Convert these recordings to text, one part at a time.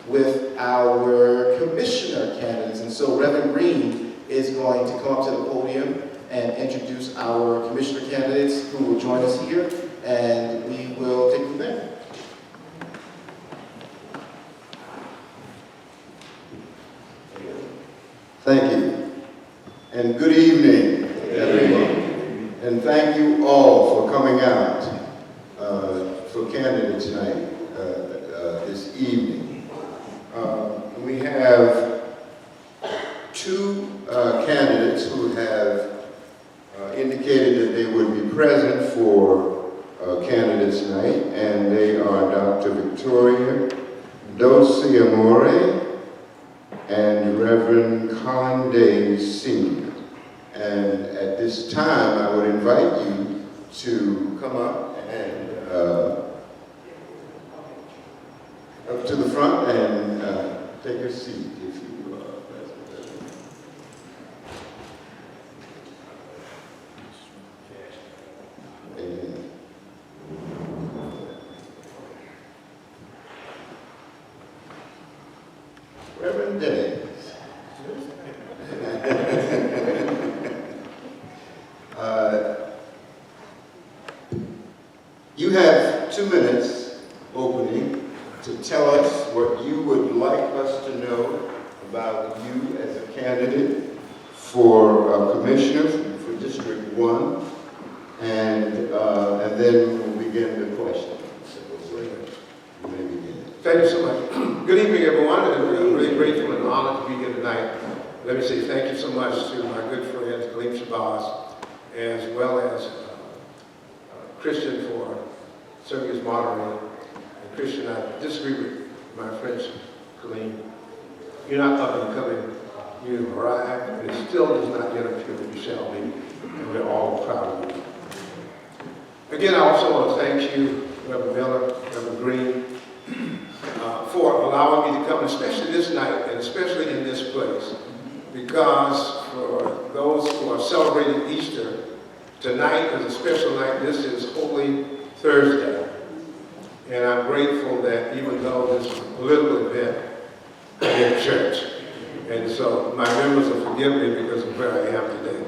with our commissioner candidates. And so Reverend Green is going to come up to the podium and introduce our commissioner candidates who will join us here, and we will take from there. Thank you, and good evening, everyone. And thank you all for coming out for candidates night this evening. We have two candidates who have indicated that they would be present for candidates night, and they are Dr. Victoria Dulce Amore and Reverend Colin Days Sr. And at this time, I would invite you to come up and up to the front and take your seat if you are present. Amen. Reverend Days. You have 2 minutes opening to tell us what you would like us to know about you as a candidate for commissioner for District 1, and then we'll begin the questions. You may begin. Thank you so much. Good evening, everyone. I'm really grateful and honored to be here tonight. Let me say thank you so much to my good friend, Kaleem Shabazz, as well as Christian for serving as moderator. And Christian, I disagree with my friend Kaleem. You're not up and coming. You arrived, and it still does not yet appear that you shall be. And we're all proud of you. Again, I also want to thank you, Reverend Miller, Reverend Green, for allowing me to come, especially this night, and especially in this place, because for those who are celebrating Easter, tonight is a special night. This is Holy Thursday, and I'm grateful that even though this is a political event, I'm in church, and so my members will forgive me because of where I am today.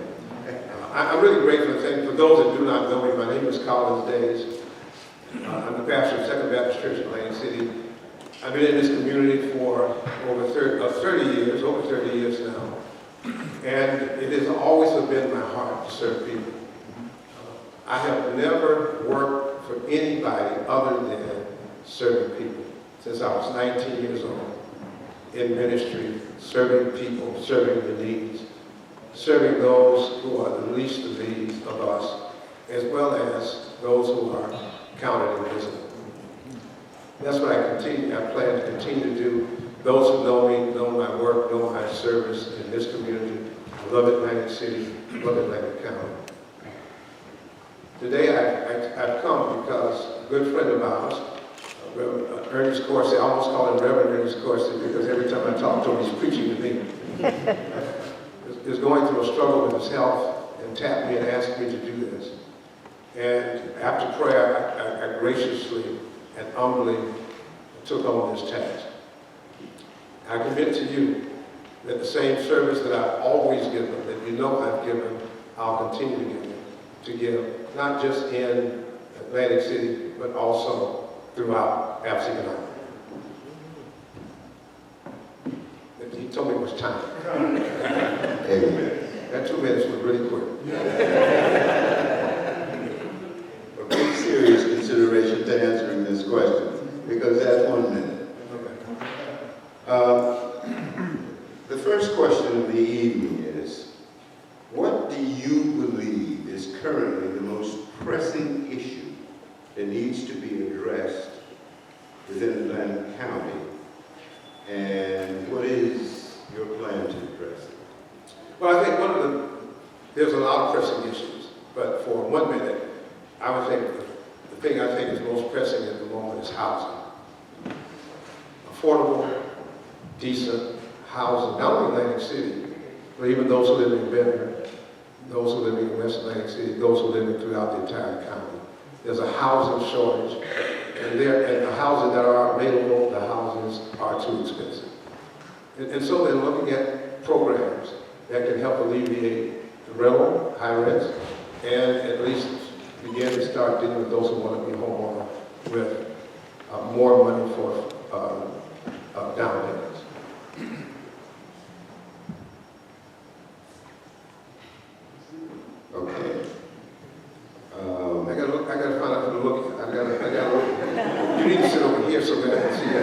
I'm really grateful and thankful. For those that do not know me, my name is Collins Days. I'm the pastor of Second Baptist Church in Atlantic City. I've been in this community for over 30 years now. And it has always been my heart to serve people. I have never worked for anybody other than serving people since I was 19 years old in ministry, serving people, serving the needs, serving those who are the least of these of us, as well as those who are counted invisible. That's what I plan to continue to do. Those who know me, know my work, know my service in this community. I love Atlantic City, love Atlantic County. Today I've come because a good friend of ours, Ernest Corsi, I almost call him Reverend Ernest Corsi because every time I talk to him, he's preaching to me. Is going through a struggle with his health and tapped me and asked me to do this. And after prayer, I graciously and humbly took on this task. I commit to you that the same service that I've always given, that you know I've given, I'll continue to give, not just in Atlantic City, but also throughout Absecon Island. He told me it was time. That 2 minutes was really quick. A pretty serious consideration to answering this question, because that's 1 minute. The first question of the evening is, what do you believe is currently the most pressing issue that needs to be addressed within Atlantic County? And what is your plan to address it? Well, I think there's a lot of pressing issues, but for 1 minute, I would think the thing I think is most pressing at the moment is housing. Affordable, decent housing, not only in Atlantic City, but even those who live in Bedford, those who live in West Atlantic City, those who live throughout the entire county. There's a housing shortage, and the houses that are available, the houses are too expensive. And so they're looking at programs that can help alleviate the rental, high rents, and at least begin to start dealing with those who want to be homeowner with more money for down payments. Okay. I gotta find out who to look at. I gotta look. You need to sit over here so that I can see that.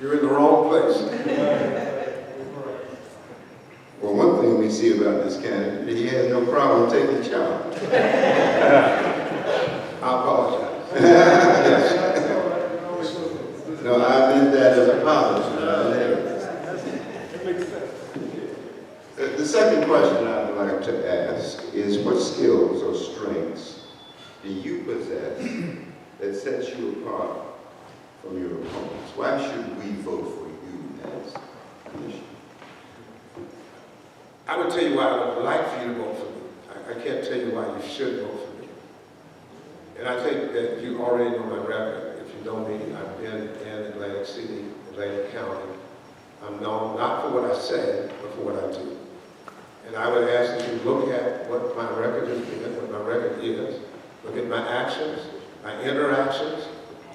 You're in the wrong place. Well, one thing we see about this candidate, he has no problem taking charge. I apologize. Yes. No, I meant that as a positive. The second question I'd like to ask is, what skills or strengths do you possess that sets you apart from your opponents? Why should we vote for you as commissioner? I would tell you why I would like for you to vote for me. I can't tell you why you should vote for me. And I think that you already know my record. If you know me, I've been in Atlantic City, Atlantic County. I'm known not for what I say, but for what I do. And I would ask that you look at what my record has been, what my record is, look at my actions, my interactions,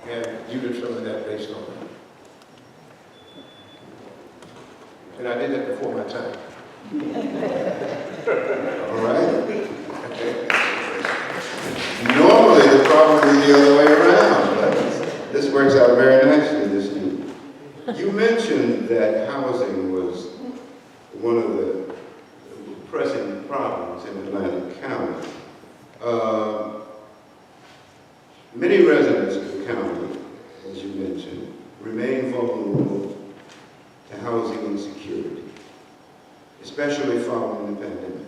and you determine that based on that. And I did that before my time. All right. Normally, the problem is the other way around, but this works out very nicely this year. You mentioned that housing was one of the pressing problems in Atlantic County. Many residents of the county, as you mentioned, remain vulnerable to housing insecurity, especially following the pandemic.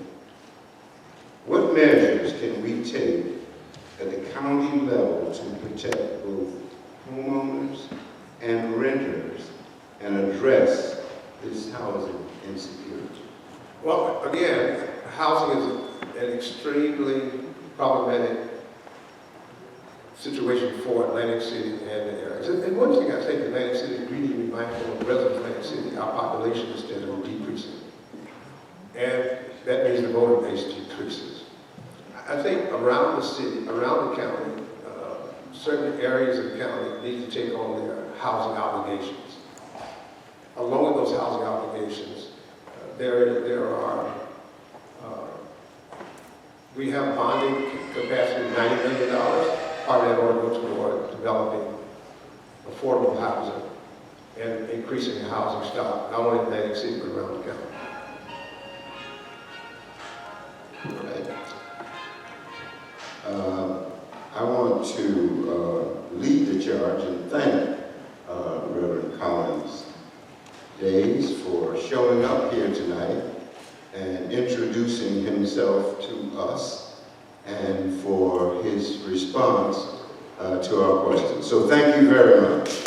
What measures can we take at the county level to protect both homeowners and renters and address this housing insecurity? Well, again, housing is an extremely problematic situation for Atlantic City and the areas. And one thing I think Atlantic City really need to be mindful of, residents of Atlantic City, our population is steadily decreasing. And that means the voter base decreases. I think around the city, around the county, certain areas of the county need to take on their housing obligations. Along with those housing obligations, we have bonding capacity of $90 million. Part of that ought to go toward developing affordable housing and increasing the housing stock, not only in Atlantic City, but around the county. Right. I want to lead the charge and thank Reverend Collins Days for showing up here tonight and introducing himself to us and for his response to our questions. So thank you very much.